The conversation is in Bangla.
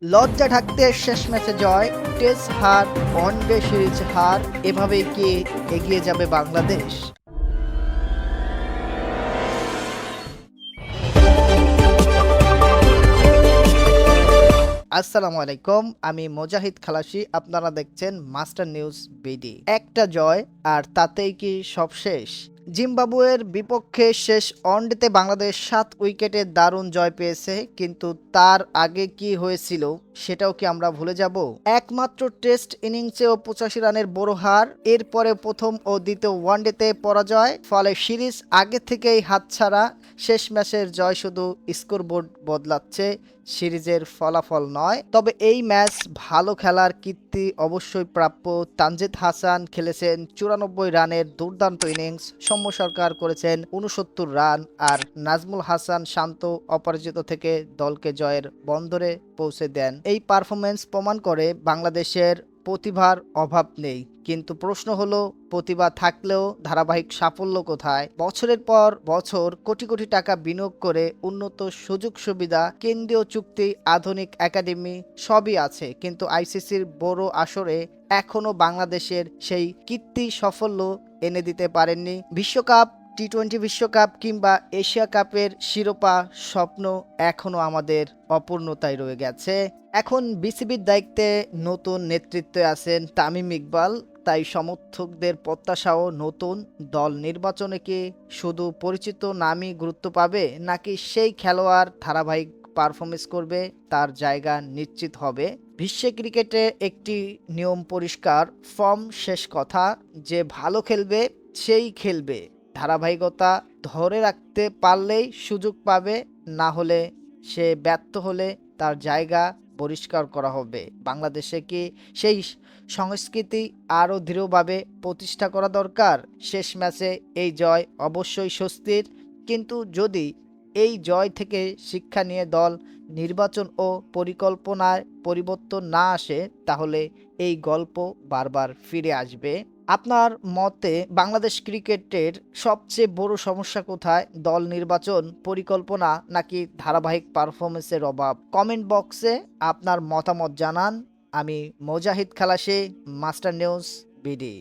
লজ্জা ঢাকতে শেষ ম্যাচে জয়, টেস্ট হার, ওয়ানডে সিরিজ হার, এভাবেই কি এগিয়ে যাবে বাংলাদেশ? আসসালামু আলাইকুম, আমি মোজাহিদ খালাসি। আপনারা দেখছেন মাস্টার নিউজ বিডি। একটা জয় আর তাতেই কি সব শেষ? জিম্বাবুয়ের বিপক্ষে শেষ ওয়ানডেতে বাংলাদেশ 7 উইকেটে দারুণ জয় পেয়েছে, কিন্তু তার আগে কি হয়েছিল সেটাও কি আমরা ভুলে যাব? একমাত্র টেস্ট ইনিংসেও 85 রানের বড় হার, এরপরে প্রথম ও দ্বিতীয় ওয়ানডেতে পরাজয়, ফলে সিরিজ আগে থেকেই হাতছাড়া। শেষ ম্যাচের জয় শুধু স্কোরবোর্ড বদলাচ্ছে, সিরিজের ফলাফল নয়। তবে এই ম্যাচ ভালো খেলার কীর্তি অবশ্যই প্রাপ্য। তানজিদ হাসান খেলেছেন 94 রানের দুর্দান্ত ইনিংস, সৌম্য সরকার করেছেন 69 রান, আর নাজমুল হাসান শান্ত অপরাজিত থেকে দলকে জয়ের বন্দরে পৌঁছে দেন। এই পারফরমেন্স প্রমাণ করে বাংলাদেশের প্রতিভার অভাব নেই, কিন্তু প্রশ্ন হলো প্রতিভা থাকলেও ধারাবাহিক সাফল্য কোথায়? বছরের পর বছর কোটি কোটি টাকা বিনিয়োগ করে উন্নত সুযোগ সুবিধা, কেন্দ্রীয় চুক্তি, আধুনিক একাডেমি সবই আছে, কিন্তু আইসিসির বড় আসরে এখনো বাংলাদেশের সেই কীর্তি সাফল্য এনে দিতে পারেননি। বিশ্বকাপ, টি-20 বিশ্বকাপ কিংবা এশিয়া কাপের শিরোপা স্বপ্ন এখনো আমাদের অপূর্ণতায় রয়ে গেছে। এখন বিসিবির দায়িত্বে নতুন নেতৃত্বে আছেন তামিম ইকবাল, তাই সমর্থকদের প্রত্যাশাও নতুন। দল নির্বাচনে কি শুধু পরিচিত নামই গুরুত্ব পাবে, নাকি সেই খেলোয়াড় ধারাবাহিক পারফরমেন্স করবে, তার জায়গা নিশ্চিত হবে? বিশ্ব ক্রিকেটে একটি নিয়ম পরিষ্কার, ফর্ম শেষ কথা। যে ভালো খেলবে সেই খেলবে, ধারাবাহিকতা ধরে রাখতে পারলেই সুযোগ পাবে, না হলে সে ব্যর্থ হলে তার জায়গা পরিষ্কার করা হবে। বাংলাদেশে কি সেই সংস্কৃতি আরও দৃঢ়ভাবে প্রতিষ্ঠা করা দরকার? শেষ ম্যাচে এই জয় অবশ্যই স্বস্তির, কিন্তু যদি এই জয় থেকে শিক্ষা নিয়ে দল নির্বাচন ও পরিকল্পনায় পরিবর্তন না আসে, তাহলে এই গল্প বারবার ফিরে আসবে। আপনার মতে বাংলাদেশ ক্রিকেটের সবচেয়ে বড় সমস্যা কোথায়? দল নির্বাচন, পরিকল্পনা, নাকি ধারাবাহিক পারফরমেন্সের অভাব? কমেন্ট বক্সে আপনার মতামত জানান। আমি মোজাহিদ খালাসি, মাস্টার নিউজ বিডি।